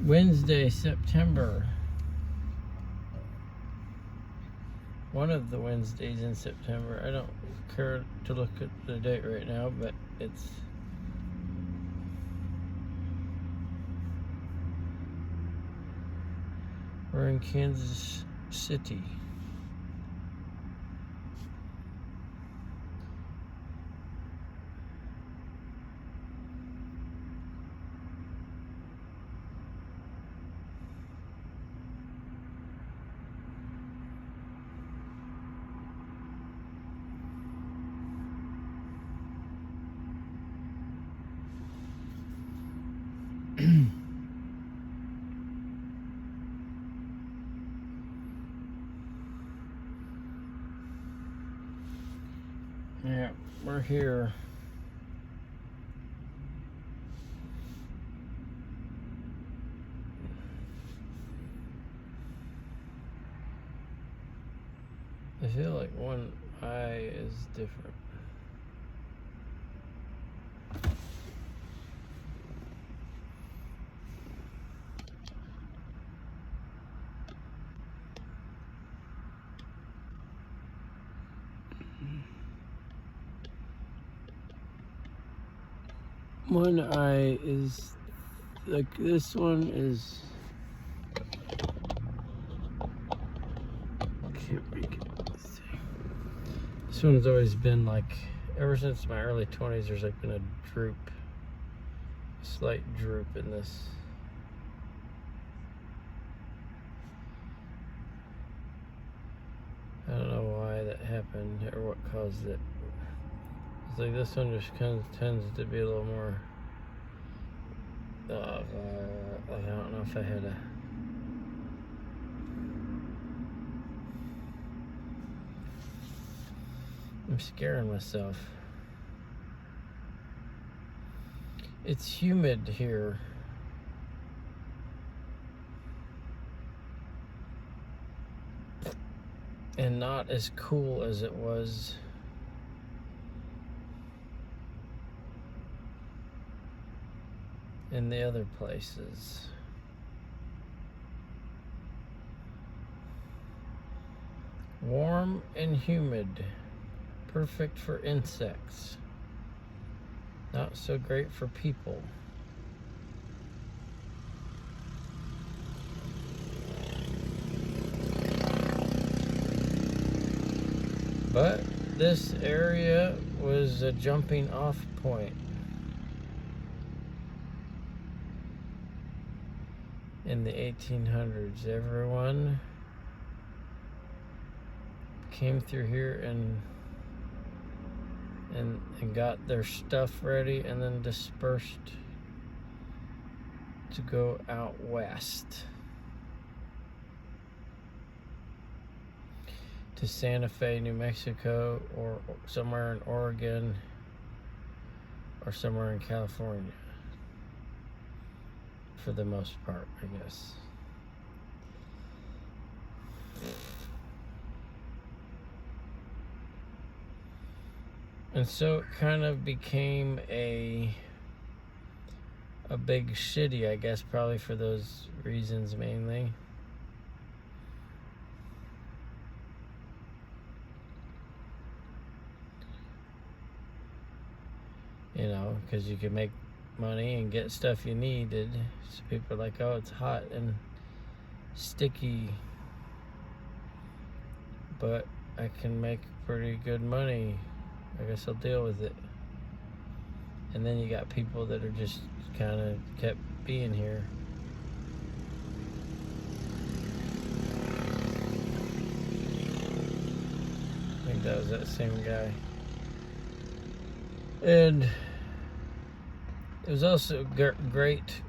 Wednesday, September. One of the Wednesdays in September. I don't care to look at the date right now, but we're in Kansas City. Yeah, we're here. I feel like one eye is different. One eye is like this one is. Can't make it. This one's always been like, ever since my early 20s, there's like been a droop, a slight droop in this. I don't know why that happened or what caused it. It's like this one just kind of tends to be a little more. I don't know if I had a. I'm scaring myself. It's humid here. And not as cool as it was in the other places. Warm and humid. Perfect for insects. Not so great for people. But this area was a jumping off point in the 1800s. Everyone came through here and got their stuff ready and then dispersed to go out west to Santa Fe, New Mexico, or somewhere in Oregon, or somewhere in California, for the most part, I guess. And so it kind of became a big city, I guess, probably for those reasons mainly. You know, because you can make money and get stuff you needed. So people are like, oh, it's hot and sticky, but I can make pretty good money. I guess I'll deal with it. And then you got people that are just kind of kept being here. I think that was that same guy. And it was also great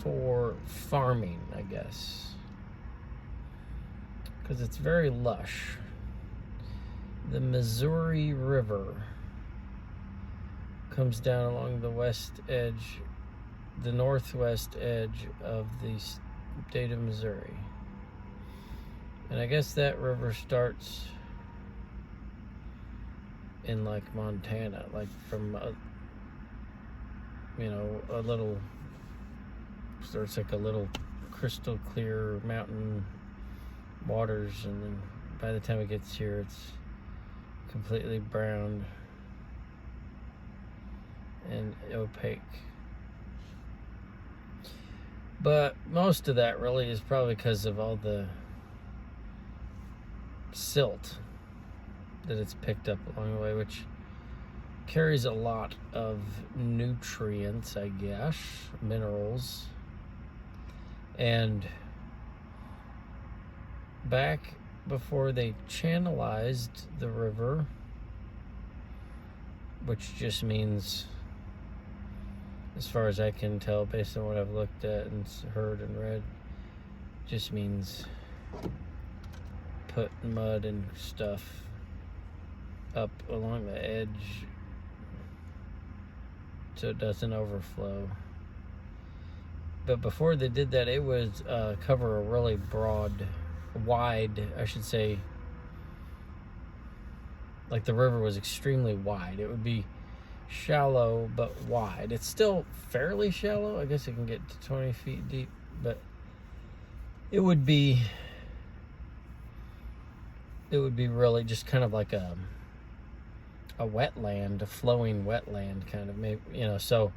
for farming, I guess, because it's very lush. The Missouri River comes down along the the northwest edge of the state of Missouri. And I guess that river starts in like Montana, like from a little, starts like a little crystal clear mountain waters, and then by the time it gets here, it's completely brown and opaque. But most of that really is probably because of all the silt that it's picked up along the way, which carries a lot of nutrients, I guess, minerals. And back before they channelized the river, which just means, as far as I can tell, based on what I've looked at and heard and read, just means put mud and stuff up along the edge so it doesn't overflow. But before they did that, it would cover a really wide, I should say, like the river was extremely wide. It would be shallow but wide. It's still fairly shallow. I guess it can get to 20 feet deep, but it would be really just kind of like a wetland, a flowing wetland kind of, maybe, you know. So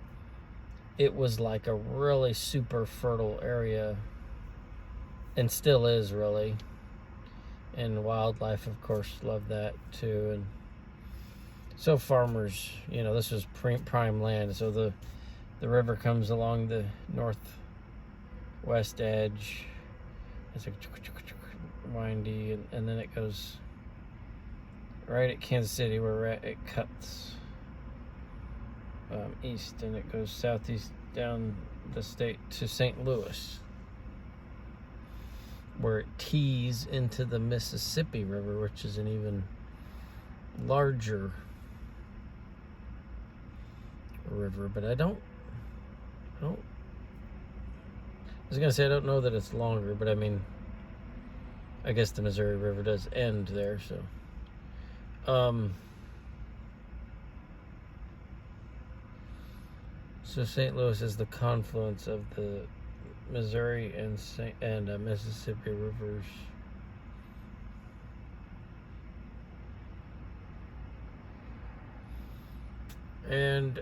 it was like a really super fertile area, and still is, really. And wildlife, of course, love that too. And so farmers, you know, this was prime land. So the river comes along the northwest edge. It's like windy, and then it goes right at Kansas City, where we're at. It cuts east, and it goes southeast down the state to St. Louis, where it tees into the Mississippi River, which is an even larger river. But I was gonna say I don't know that it's longer, but I mean, I guess the Missouri River does end there, so so St. Louis is the confluence of the Missouri and Mississippi rivers. And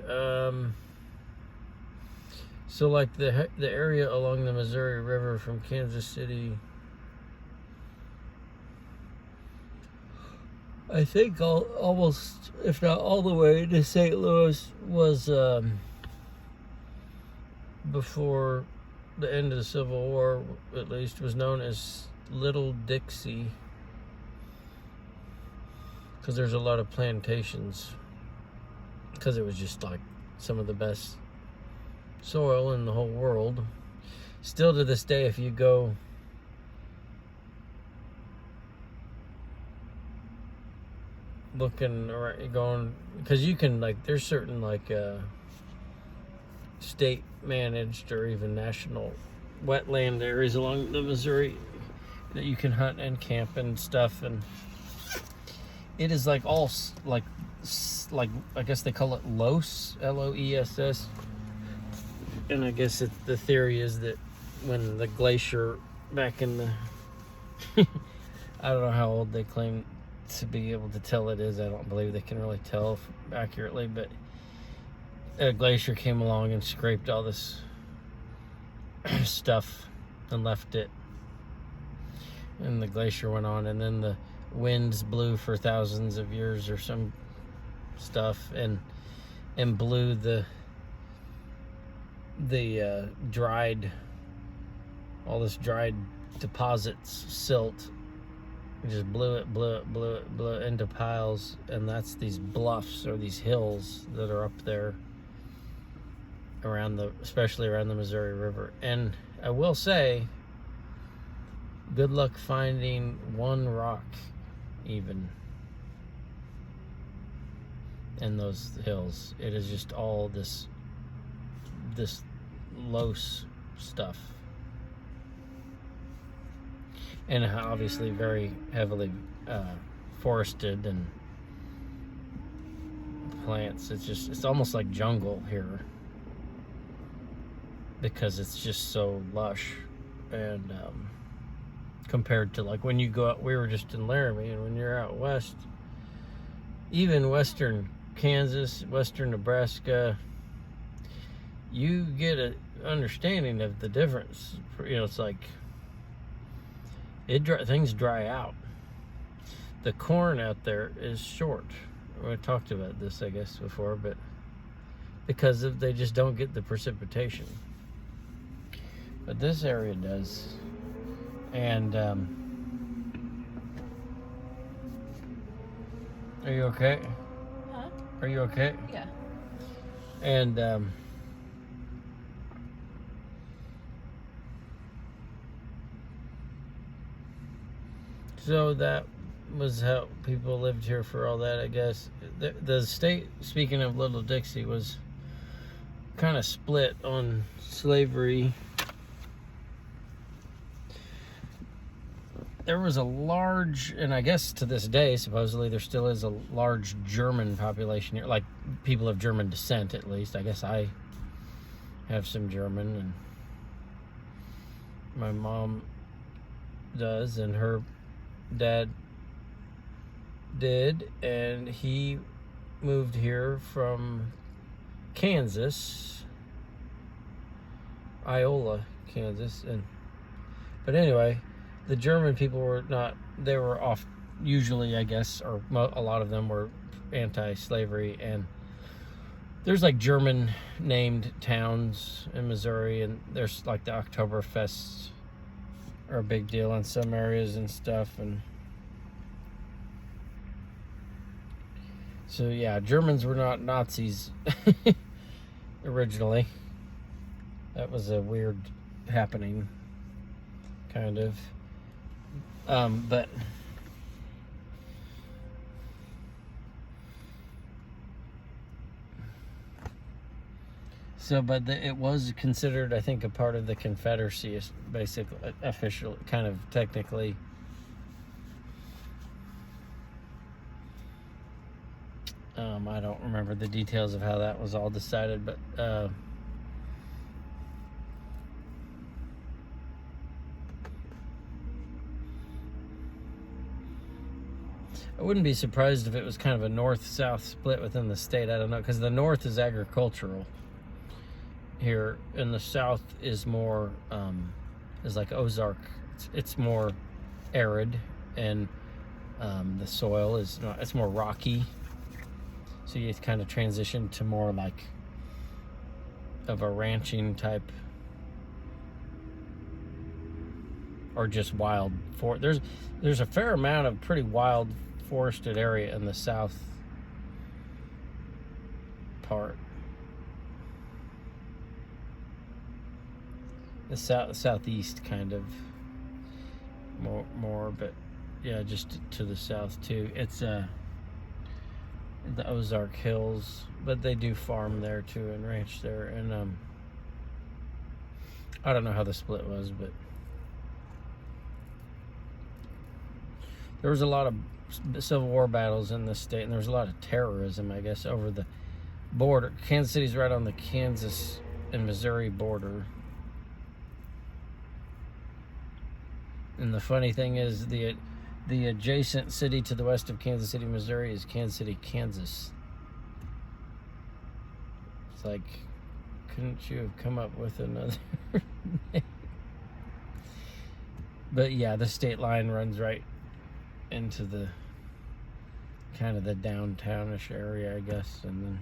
so like the area along the Missouri River from Kansas City, I think almost, if not all the way to St. Louis, was before the end of the Civil War, at least, was known as Little Dixie, because there's a lot of plantations, because it was just like some of the best soil in the whole world. Still to this day, if you go looking around, going, because you can, like, there's certain like state managed or even national wetland areas along the Missouri that you can hunt and camp and stuff, and it is like all like I guess they call it loess, LOESS. And I guess the theory is that when the glacier back in the I don't know how old they claim to be able to tell it is. I don't believe they can really tell accurately, but a glacier came along and scraped all this stuff and left it, and the glacier went on, and then the winds blew for thousands of years or some stuff, and blew the dried, all this dried deposits, silt, just blew it into piles, and that's these bluffs or these hills that are up there especially around the Missouri River. And I will say, good luck finding one rock even in those hills. It is just all this loess stuff, and obviously very heavily forested and plants. It's almost like jungle here, because it's just so lush and compared to like when you go out, we were just in Laramie, and when you're out west, even western Kansas, western Nebraska, you get an understanding of the difference. It's like things dry out. The corn out there is short. We talked about this, I guess, before, but because they just don't get the precipitation. But this area does. And are you okay? Huh? Are you okay? Yeah. And so that was how people lived here for all that, I guess. The state, speaking of Little Dixie, was kind of split on slavery. There was a large, and I guess to this day, supposedly, there still is a large German population here, like people of German descent, at least. I guess I have some German, and my mom does, and her dad did, and he moved here from Kansas, Iola, Kansas, but anyway, the German people were not. They were off. Usually, I guess, or a lot of them were anti-slavery, and there's like German-named towns in Missouri, and there's like the Oktoberfests are a big deal in some areas and stuff, and so yeah, Germans were not Nazis originally. That was a weird happening, kind of. But so, but it was considered, I think, a part of the Confederacy, basically, official, kind of technically. I don't remember the details of how that was all decided, but I wouldn't be surprised if it was kind of a north-south split within the state. I don't know, because the north is agricultural here, and the south is more, is like Ozark. It's more arid, and the soil is not, it's more rocky. So you kind of transition to more like of a ranching type, or just wild there's a fair amount of pretty wild forested area in the south part. The southeast kind of more, but yeah, just to the south too. It's the Ozark Hills, but they do farm there too and ranch there, and I don't know how the split was, but there was a lot of Civil War battles in this state, and there was a lot of terrorism, I guess, over the border. Kansas City's right on the Kansas and Missouri border. And the funny thing is, the adjacent city to the west of Kansas City, Missouri is Kansas City, Kansas. It's like, couldn't you have come up with another name? But yeah, the state line runs right into the kind of the downtownish area, I guess, and then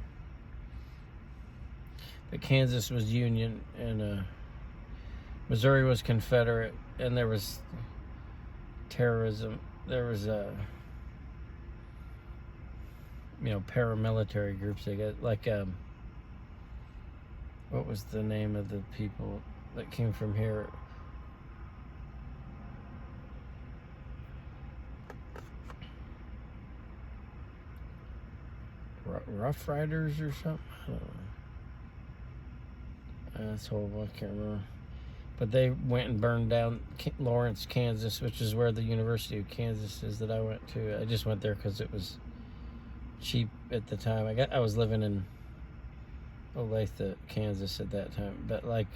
but Kansas was Union, and Missouri was Confederate, and there was terrorism. There was paramilitary groups, I guess, like what was the name of the people that came from here? Rough Riders or something? I don't know. That's horrible, I can't remember. But they went and burned down Lawrence, Kansas, which is where the University of Kansas is that I went to. I just went there because it was cheap at the time. I was living in Olathe, Kansas at that time. But like,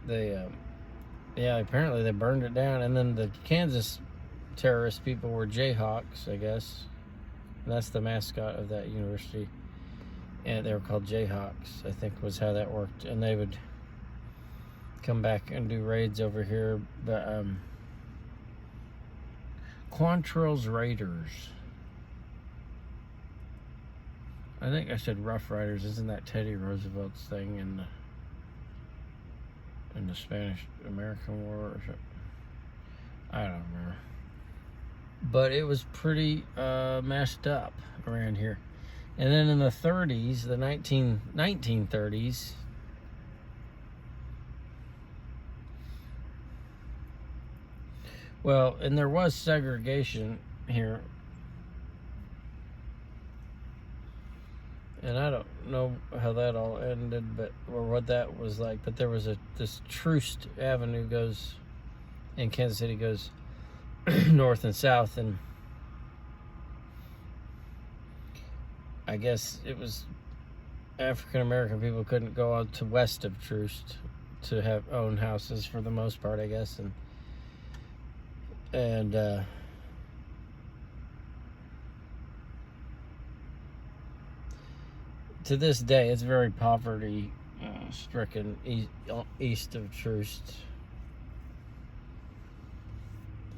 yeah, apparently they burned it down, and then the Kansas terrorist people were Jayhawks, I guess. And that's the mascot of that university, and they were called Jayhawks, I think was how that worked. And they would come back and do raids over here. But Quantrill's Raiders. I think I said Rough Riders. Isn't that Teddy Roosevelt's thing in the Spanish-American War or something? I don't remember. But it was pretty messed up around here. And then in the 30s, the 1930s, well, and there was segregation here. And I don't know how that all ended, or what that was like. But there was this Troost Avenue goes in Kansas City, goes north and south, and I guess it was African American people couldn't go out to west of Troost to have own houses for the most part, I guess, and to this day, it's very poverty stricken east of Troost,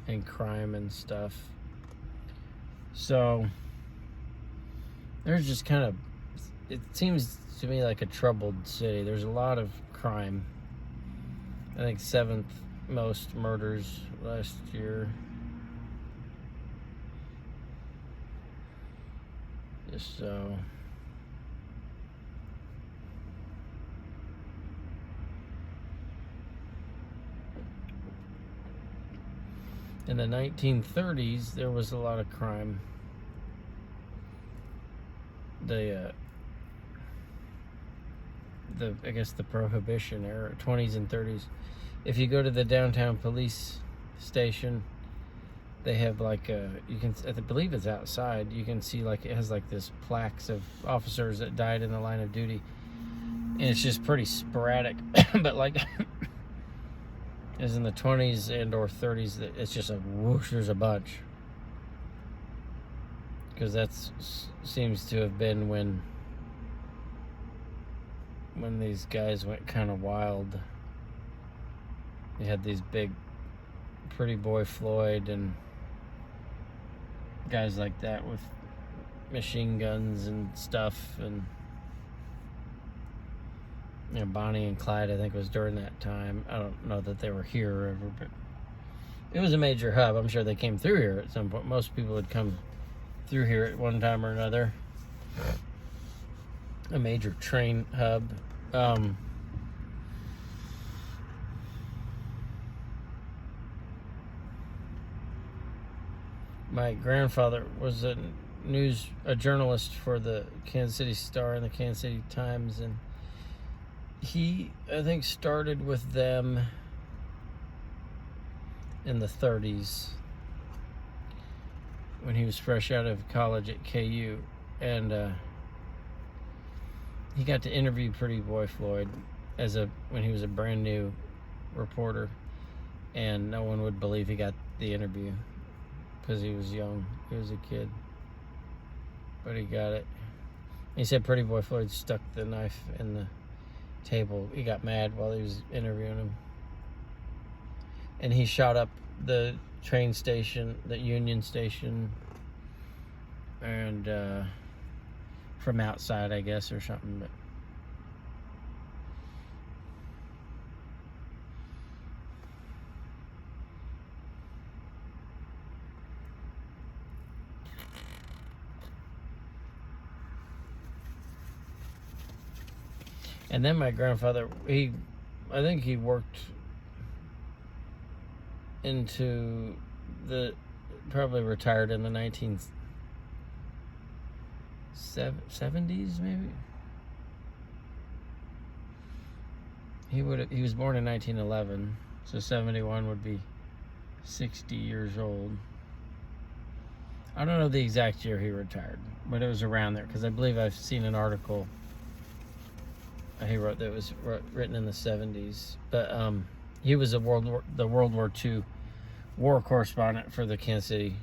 and crime and stuff. So there's just kind of, it seems to me like a troubled city. There's a lot of crime. I think 7th most murders last year. Just so. In the 1930s, there was a lot of crime. I guess the Prohibition era, 20s and 30s. If you go to the downtown police station, they have like I believe it's outside. You can see like it has like this plaques of officers that died in the line of duty, and it's just pretty sporadic. But like, as in the 20s and or 30s, it's just a whoosh. There's a bunch, because that seems to have been when these guys went kind of wild. They had these big Pretty Boy Floyd and guys like that with machine guns and stuff, and Bonnie and Clyde, I think, was during that time. I don't know that they were here ever, but it was a major hub. I'm sure they came through here at some point. Most people would come through here at one time or another. A major train hub. My grandfather was a journalist for the Kansas City Star and the Kansas City Times, and he, I think, started with them in the 30s when he was fresh out of college at KU, and he got to interview Pretty Boy Floyd when he was a brand new reporter, and no one would believe he got the interview because he was young. He was a kid, but he got it. He said Pretty Boy Floyd stuck the knife in the table. He got mad while he was interviewing him, and he shot up the train station, the Union Station, and from outside, I guess, or something. But and then my grandfather, I think he worked into probably retired in the 1970s, maybe. He was born in 1911, so 71 would be 60 years old. I don't know the exact year he retired, but it was around there, because I believe I've seen an article he wrote that was written in the 70s. But he was the World War II war correspondent for the Kansas City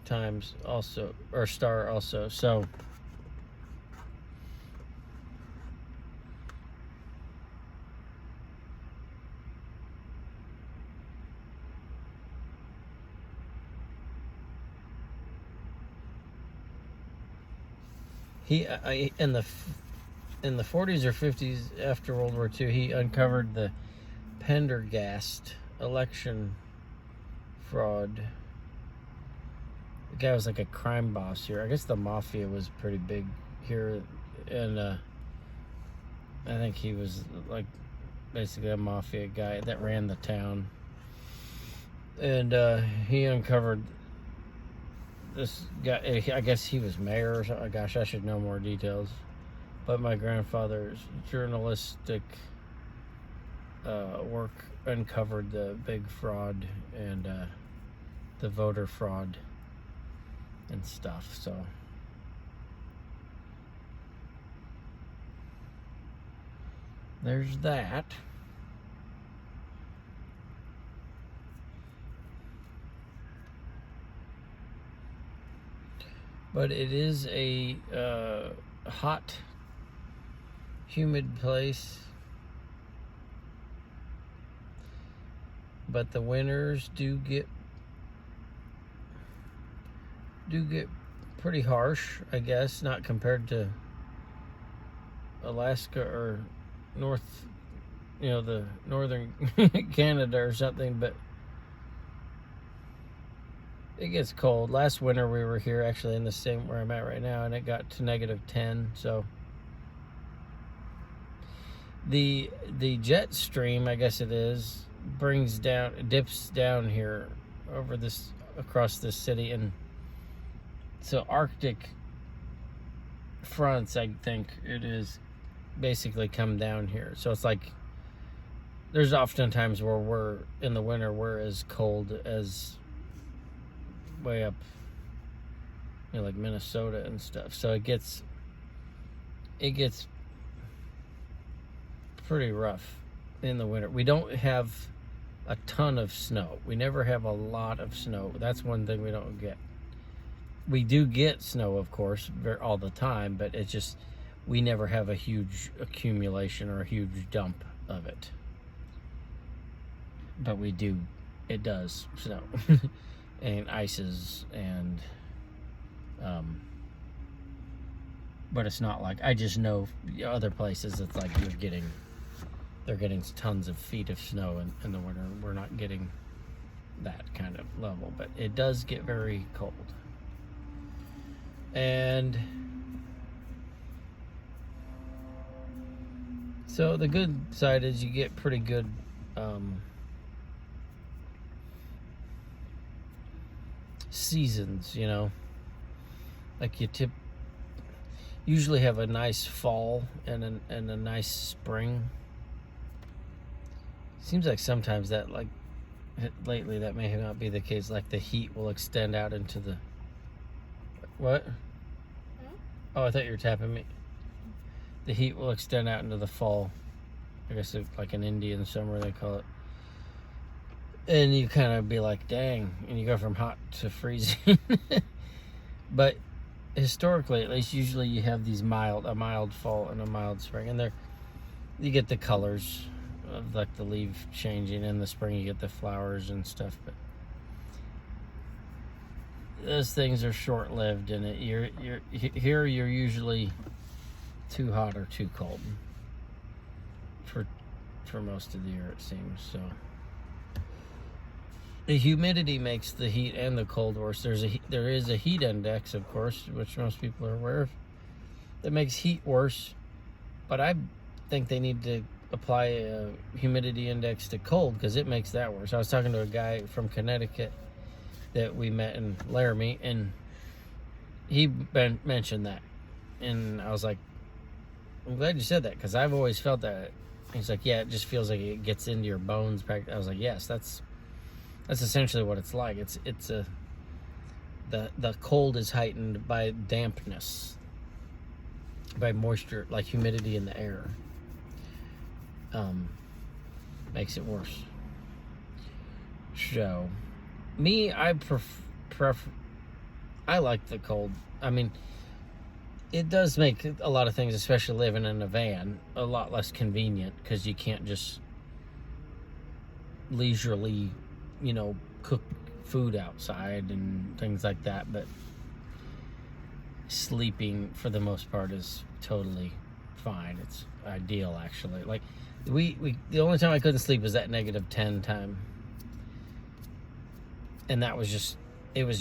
Times also, or Star also. So he in the 40s or 50s after World War II, he uncovered the Pendergast election fraud. The guy was like a crime boss here. I guess the mafia was pretty big here, and I think he was like basically a mafia guy that ran the town. And he uncovered this guy. I guess he was mayor or something. Gosh, I should know more details. But my grandfather's journalistic work uncovered the big fraud and the voter fraud and stuff. So there's that. But it is a hot, humid place. But the winters do get pretty harsh, I guess, not compared to Alaska or the northern Canada or something, but it gets cold. Last winter we were here actually in the same where I'm at right now, and it got to -10. So the jet stream, I guess it is, dips down here over this across this city, and so Arctic fronts, I think it is, basically come down here. So it's like there's often times where we're in the winter we're as cold as way up, like Minnesota and stuff. So it gets pretty rough in the winter. We don't have a ton of snow. We never have a lot of snow. That's one thing we don't get. We do get snow, of course, all the time, but it's just we never have a huge accumulation or a huge dump of it. But we do. It does snow. And ices and but it's not like, I just know other places it's like they're getting tons of feet of snow in the winter. We're not getting that kind of level, but it does get very cold. And so the good side is you get pretty good seasons, like you usually have a nice fall and a nice spring. Seems like sometimes that, like lately, that may not be the case. Like the heat will extend out into the what? Oh, I thought you were tapping me. The heat will extend out into the fall. I guess it's like an Indian summer they call it. And you kind of be like, dang, and you go from hot to freezing. But historically, at least, usually you have these a mild fall and a mild spring, and you get the colors of like the leaf changing. In the spring, you get the flowers and stuff. But those things are short-lived, and you're usually too hot or too cold for most of the year, it seems. So the humidity makes the heat and the cold worse. There is a heat index, of course, which most people are aware of, that makes heat worse. But I think they need to apply a humidity index to cold, because it makes that worse. I was talking to a guy from Connecticut that we met in Laramie, and he mentioned that, and I was like, I'm glad you said that, because I've always felt that. He's like, yeah, it just feels like it gets into your bones. I was like, yes, that's essentially what it's like. The cold is heightened by dampness, by moisture, like humidity in the air. makes it worse. So, me, I like the cold. I mean, it does make a lot of things, especially living in a van, a lot less convenient because you can't just leisurely, cook food outside and things like that. But sleeping, for the most part, is totally fine. It's ideal, actually. Like, the only time I couldn't sleep was that -10 time, and it was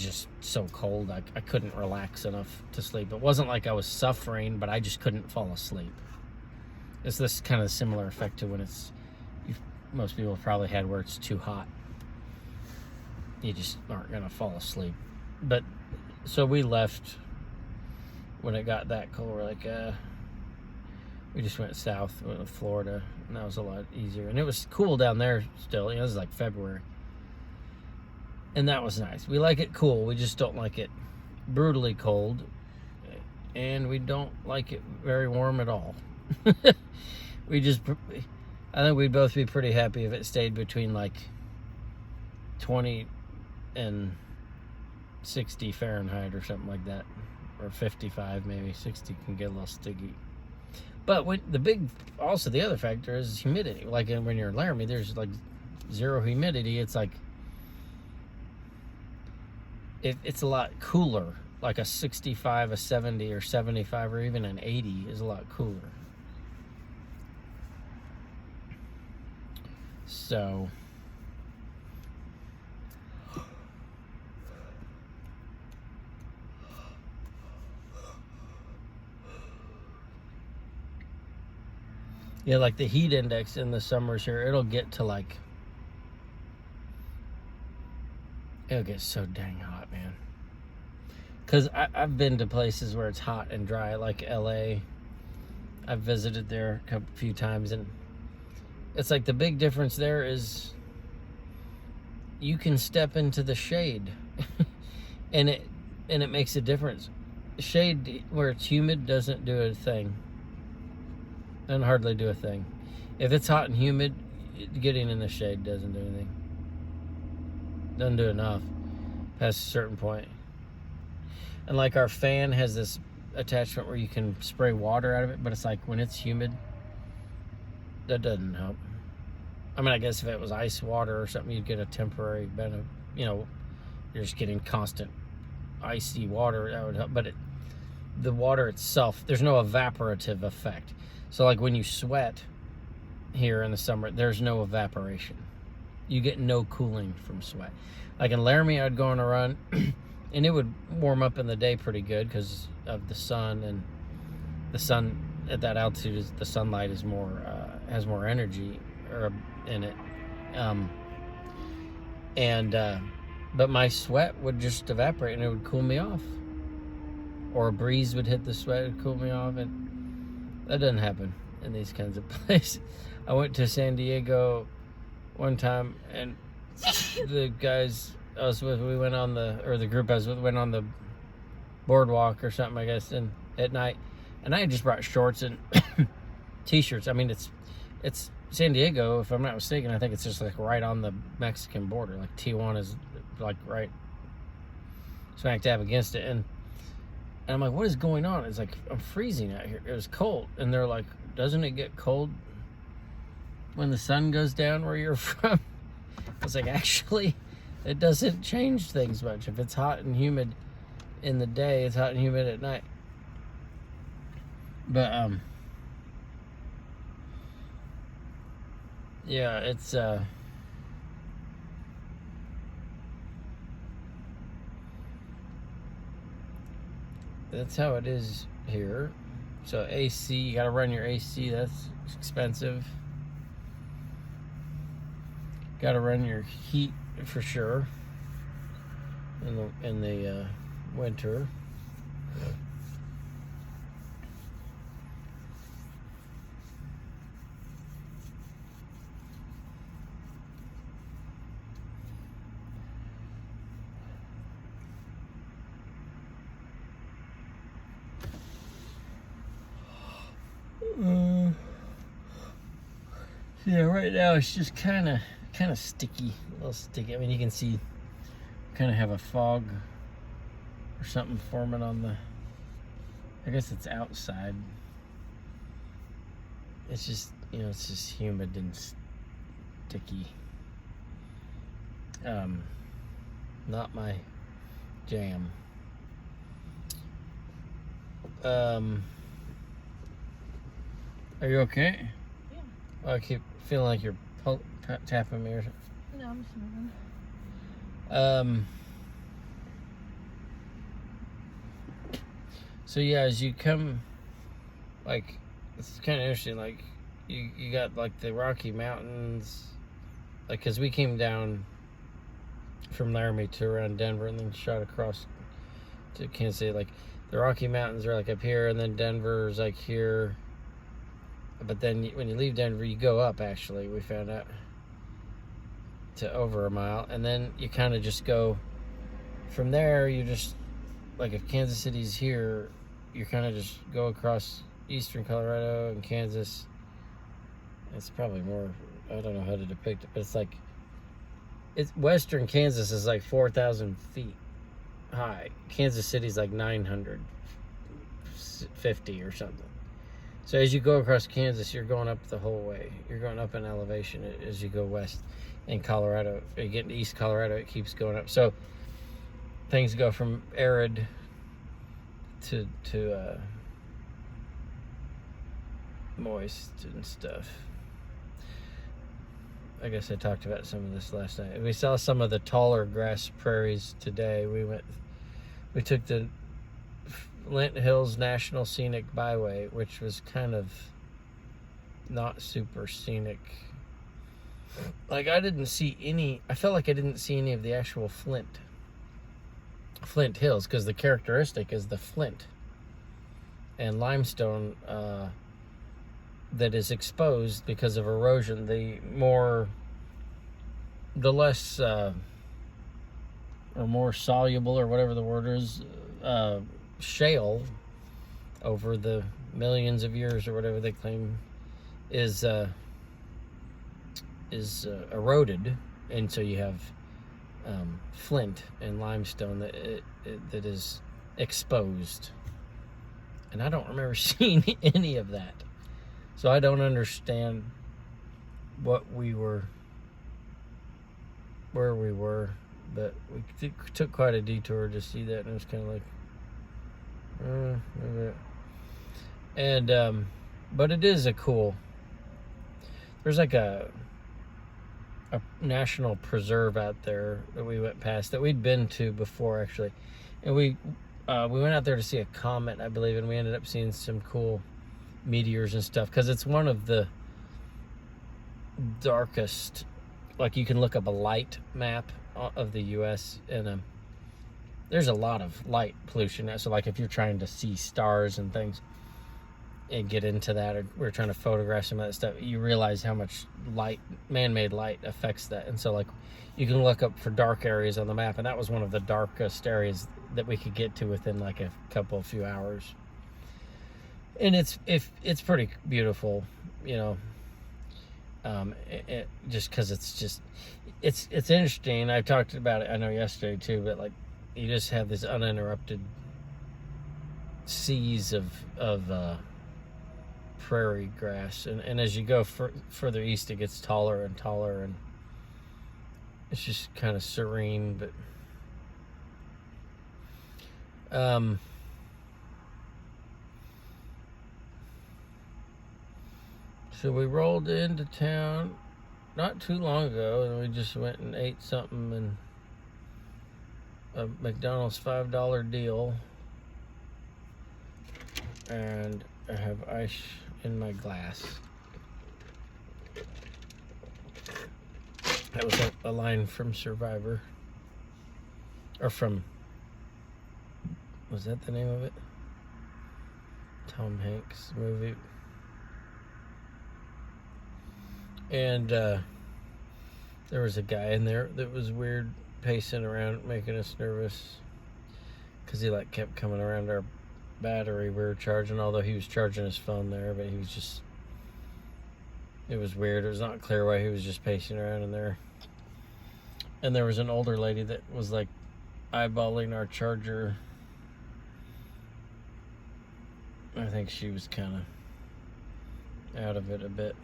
just so cold. I couldn't relax enough to sleep. It wasn't like I was suffering, but I just couldn't fall asleep. It's this kind of similar effect to when most people have probably had where it's too hot. You just aren't gonna fall asleep. But so we left when it got that cold. We're like, we just went south, went to Florida, and that was a lot easier. And it was cool down there still. It was like February. And that was nice. We like it cool. We just don't like it brutally cold. And we don't like it very warm at all. I think we'd both be pretty happy if it stayed between like 20 and 60 Fahrenheit or something like that. Or 55, maybe. 60 can get a little sticky. But the other factor is humidity. Like when you're in Laramie, there's like zero humidity. It's like, it's a lot cooler. Like a 65, a 70, or 75, or even an 80 is a lot cooler. So, yeah, like the heat index in the summers here, it'll get so dang hot, man. Because I've been to places where it's hot and dry, like LA. I've visited there a few times, and it's like the big difference there is you can step into the shade, and it makes a difference. Shade where it's humid doesn't do a thing. Doesn't hardly do a thing. If it's hot and humid, getting in the shade doesn't do anything. Doesn't do enough past a certain point. And like our fan has this attachment where you can spray water out of it, but it's like when it's humid, that doesn't help. I mean, I guess if it was ice water or something, you'd get a temporary benefit. You're just getting constant icy water, that would help. But the water itself, there's no evaporative effect. So like when you sweat here in the summer, there's no evaporation. You get no cooling from sweat. Like in Laramie, I'd go on a run, and it would warm up in the day pretty good because of the sun, and the sun at that altitude, the sunlight is has more energy in it, but my sweat would just evaporate and it would cool me off, or a breeze would hit the sweat and cool me off, and that doesn't happen in these kinds of places. I went to San Diego one time, and the guys I was with, the group I was with went on the boardwalk or something, I guess, and at night, and I had just brought shorts and t-shirts. I mean, it's San Diego, if I'm not mistaken. I think it's just like right on the Mexican border. Like Tijuana is like right smack dab against it, and I'm like, what is going on? It's like, I'm freezing out here. It was cold, and they're like, doesn't it get cold when the sun goes down where you're from? I was like, actually, it doesn't change things much. If it's hot and humid in the day, it's hot and humid at night. But yeah, it's that's how it is here. So AC, you gotta run your AC. That's expensive. Gotta run your heat for sure in the winter. Yeah, right now it's just kind of sticky, a little sticky. I mean, you can see kind of have a fog or something forming on the. I guess it's outside. It's just it's just humid and sticky. Not my jam. Are you okay? Yeah. Oh, I keep feeling like you're tapping me or something. No, I'm just moving. So yeah, as you come, like, it's kind of interesting. Like, you got like the Rocky Mountains, like, cause we came down from Laramie to around Denver and then shot across to Kansas City. Like, the Rocky Mountains are like up here, and then Denver's like here. But then when you leave Denver, you go up. Actually, we found out to over a mile, and then you kind of just go from there. You just, like, if Kansas City's here, you kind of just go across eastern Colorado and Kansas. It's probably more, I don't know how to depict it, but it's like, it's western Kansas is like 4,000 feet high. Kansas City's like 950 or something. So as you go across Kansas, you're going up the whole way. You're going up in elevation as you go west. In Colorado, you get into East Colorado, it keeps going up. So things go from arid to moist and stuff. I guess I talked about some of this last night. We saw some of the taller grass prairies today. We took the Flint Hills National Scenic Byway, which was kind of not super scenic. Like, I felt like I didn't see any of the actual Flint Hills, because the characteristic is the flint and limestone that is exposed because of erosion. The less or more soluble, or whatever the word is, shale over the millions of years or whatever they claim is eroded, and so you have flint and limestone that is exposed. And I don't remember seeing any of that, so I don't understand where we were, but we took quite a detour to see that, and it was kind of like, and but it is a cool. There's like a national preserve out there that we went past that we'd been to before, actually, and we went out there to see a comet, I believe, and we ended up seeing some cool meteors and stuff, because it's one of the darkest. Like, you can look up a light map of the U.S. and there's a lot of light pollution. So, like, if you're trying to see stars and things and get into that, or we're trying to photograph some of that stuff, you realize how much light, man-made light, affects that. And so, like, you can look up for dark areas on the map, and that was one of the darkest areas that we could get to within like a few hours. And it's pretty beautiful, just because it's interesting. I talked about it, I know, yesterday too, but like, you just have this uninterrupted seas of prairie grass, and as you go further east, it gets taller and taller, and it's just kind of serene. But so we rolled into town not too long ago, and we just went and ate something, and a McDonald's $5 deal, and I have ice in my glass. That was a line from Survivor, or from, was that the name of it? Tom Hanks movie. And there was a guy in there that was weird, pacing around, making us nervous, because he like kept coming around our battery we were charging, although he was charging his phone there, but he was just It was weird. It was not clear why he was just pacing around in there. And there was an older lady that was like eyeballing our charger. I think she was kind of out of it a bit.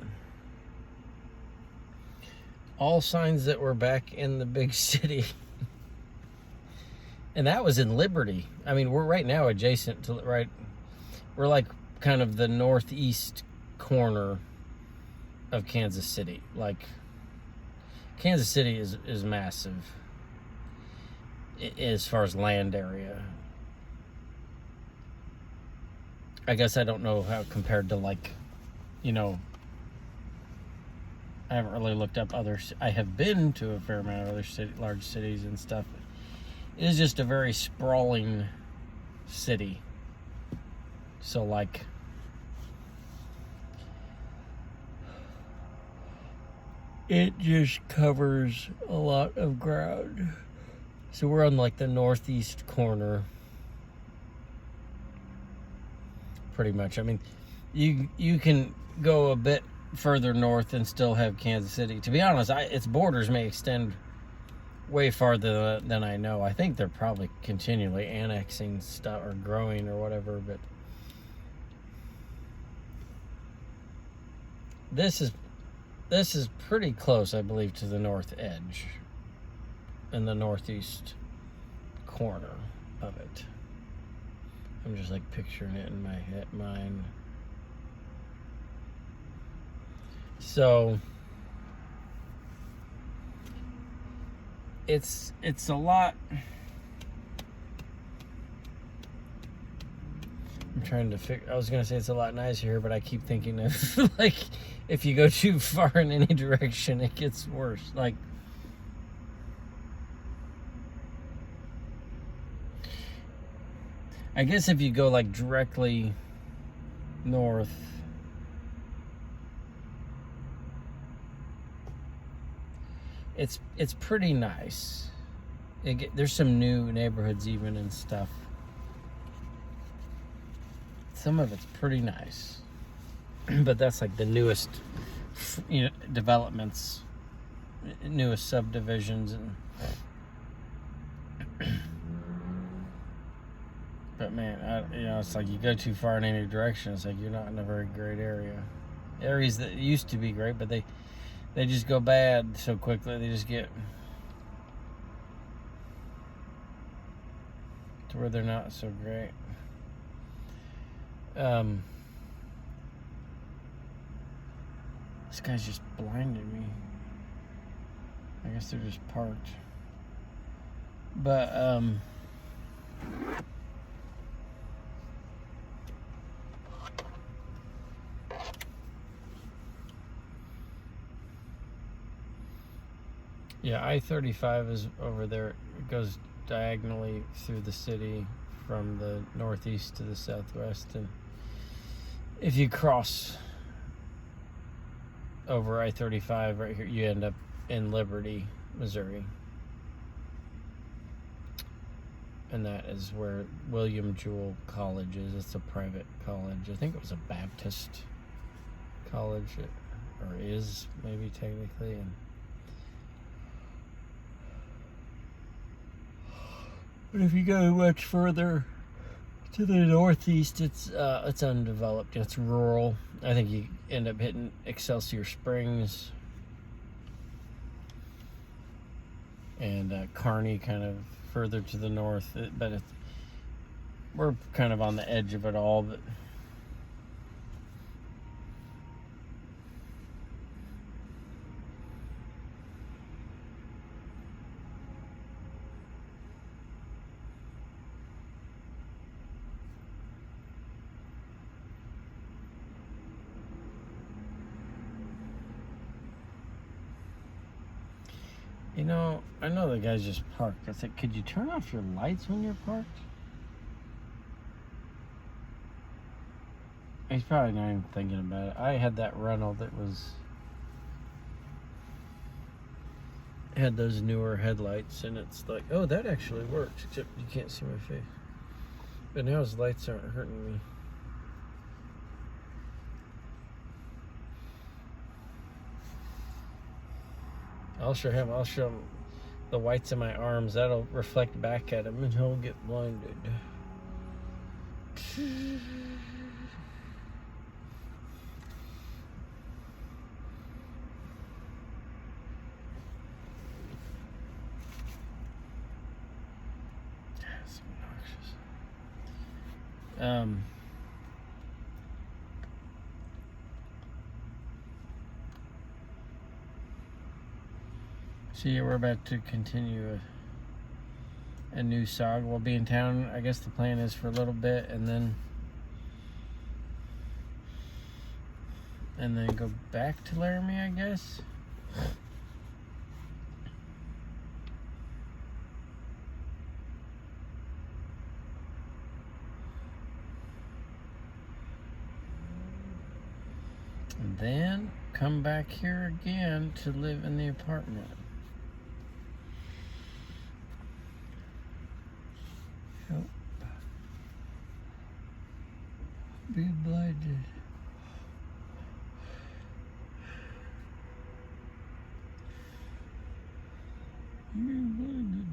All signs that we're back in the big city. And that was in Liberty. I mean, we're right now adjacent to, right, we're like kind of the northeast corner of Kansas City. Like, Kansas City is massive as far as land area. I guess I don't know how compared to, like, you know, I haven't really looked up others. I have been to a fair amount of other large cities and stuff. It is just a very sprawling city. So, like, it just covers a lot of ground. So we're on, like, the northeast corner. Pretty much. I mean, you can go a bit further north and still have Kansas City. To be honest, its borders may extend way farther than I know. I think they're probably continually annexing stuff or growing or whatever, but this is pretty close, I believe, to the north edge in the northeast corner of it. I'm just like picturing it in my mind. So it's a lot. I'm trying to figure. I was gonna say it's a lot nicer here, but I keep thinking of like if you go too far in any direction, it gets worse. Like, I guess if you go like directly north, it's pretty nice. There's some new neighborhoods even and stuff. Some of it's pretty nice, but that's like the newest, developments, newest subdivisions, and but man, it's like you go too far in any direction, it's like you're not in a very great area. Areas that used to be great, but they just go bad so quickly. They just get to where they're not so great. This guy's just blinded me. I guess they're just parked. But, yeah, I-35 is over there. It goes diagonally through the city from the northeast to the southwest. And if you cross over I-35 right here, you end up in Liberty, Missouri. And that is where William Jewell College is. It's a private college. I think it was a Baptist college, or is maybe technically. And but if you go much further to the northeast, it's undeveloped. It's rural. I think you end up hitting Excelsior Springs and Kearney, kind of further to the north. But we're kind of on the edge of it all. But I know the guy's just parked. I said, could you turn off your lights when you're parked? He's probably not even thinking about it. I had that rental that had those newer headlights, and it's like, oh, that actually works, except you can't see my face. But now his lights aren't hurting me. I'll show him. I'll show him the whites of my arms. That'll reflect back at him, and he'll get blinded. That's obnoxious. See, we're about to continue a new SOG. We'll be in town. I guess the plan is for a little bit, and then go back to Laramie, I guess. And then come back here again to live in the apartment. Yep. Be blinded. Be blinded.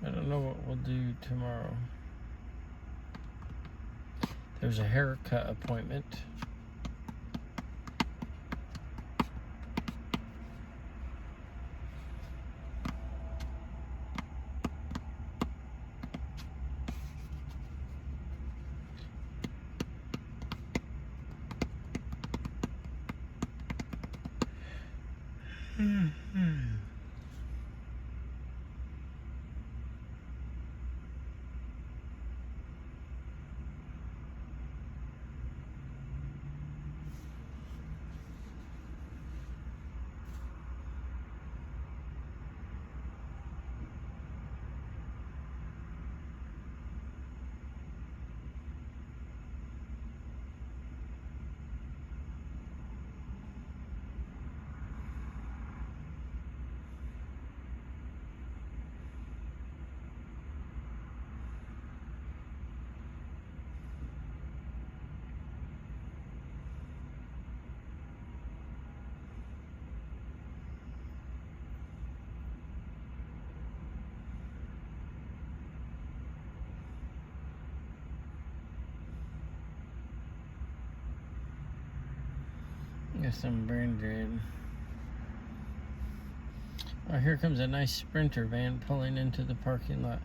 I don't know what we'll do tomorrow. There's a haircut appointment. Guess I'm brain dead. Oh, here comes a nice Sprinter van pulling into the parking lot.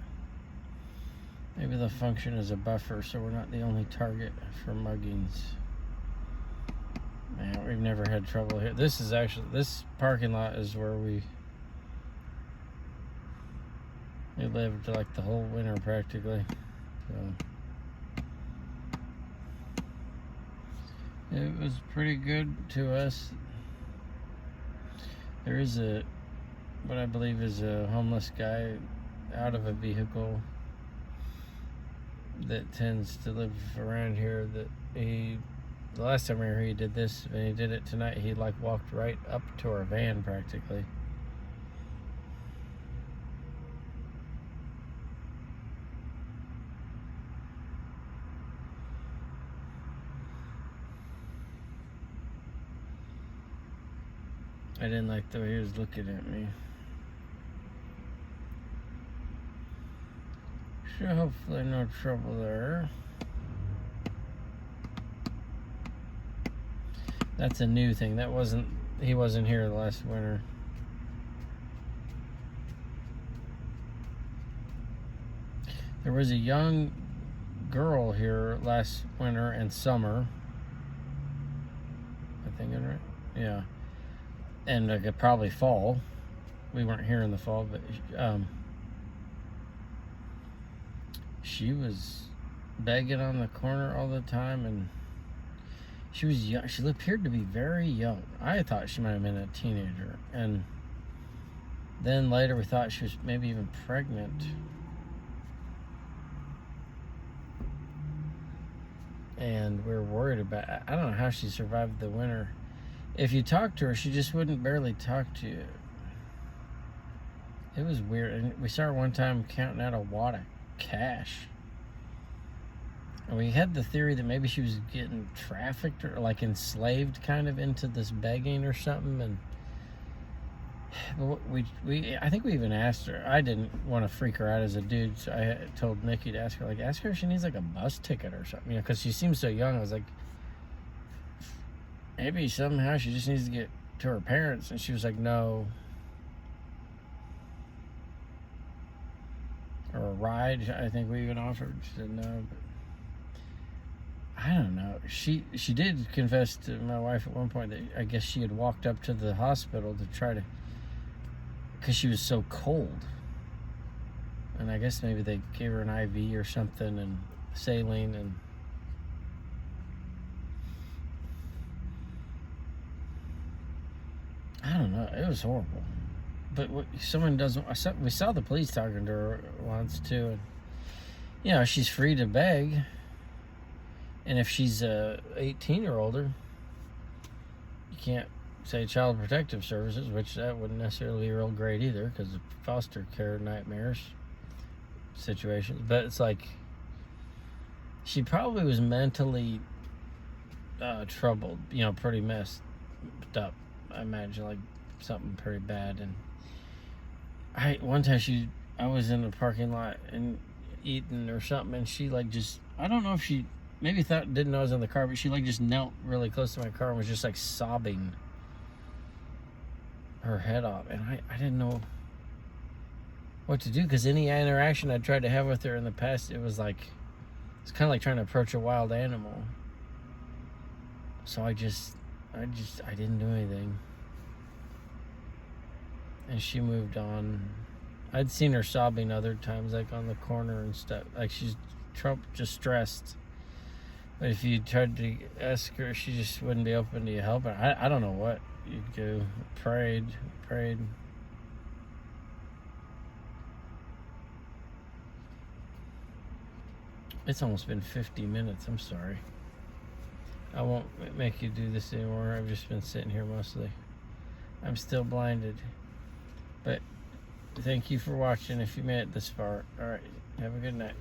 Maybe they'll function as a buffer so we're not the only target for muggings. Man, we've never had trouble here. This parking lot is where we lived like the whole winter practically. So it was pretty good to us. There is what I believe is a homeless guy out of a vehicle that tends to live around here. The last time we were here, he did this, and he did it tonight. He like walked right up to our van practically. I didn't like the way he was looking at me. So hopefully no trouble there. That's a new thing. He wasn't here last winter. There was a young girl here last winter and summer. I think I'm right. Yeah. And it could probably fall. We weren't here in the fall, but she was begging on the corner all the time, and she was young. She appeared to be very young. I thought she might have been a teenager, and Then later we thought she was maybe even pregnant. And we were worried about, I don't know how she survived the winter. If you talked to her, she just wouldn't barely talk to you. It was weird. And we saw her one time counting out a wad of cash. And we had the theory that maybe she was getting trafficked or like enslaved kind of into this begging or something. And I think we even asked her. I didn't want to freak her out as a dude, so I told Nikki to ask her if she needs like a bus ticket or something, because she seems so young. I was like, maybe somehow she just needs to get to her parents. And she was like, no. Or a ride, I think we even offered. She said no, but I don't know. She did confess to my wife at one point that I guess she had walked up to the hospital to try to, because she was so cold. And I guess maybe they gave her an IV or something and saline, and I don't know. It was horrible. But someone doesn't. We saw the police talking to her once too, and she's free to beg. And if she's 18 or older, you can't say Child Protective Services, which that wouldn't necessarily be real great either, because of foster care nightmares situations. But it's like she probably was mentally troubled, pretty messed up. I imagine like something pretty bad. And one time I was in the parking lot and eating or something, and she like just, I don't know if she maybe didn't know I was in the car, but she like just knelt really close to my car and was just like sobbing her head off. And I didn't know what to do, because any interaction I tried to have with her in the past, it was kind of like trying to approach a wild animal. So I didn't do anything. And she moved on. I'd seen her sobbing other times, like on the corner and stuff. Like she's just stressed. But if you tried to ask her, she just wouldn't be open to you helping. I don't know what you'd do. Prayed. It's almost been 50 minutes. I'm sorry. I won't make you do this anymore. I've just been sitting here mostly. I'm still blinded. But thank you for watching if you made it this far. All right. Have a good night.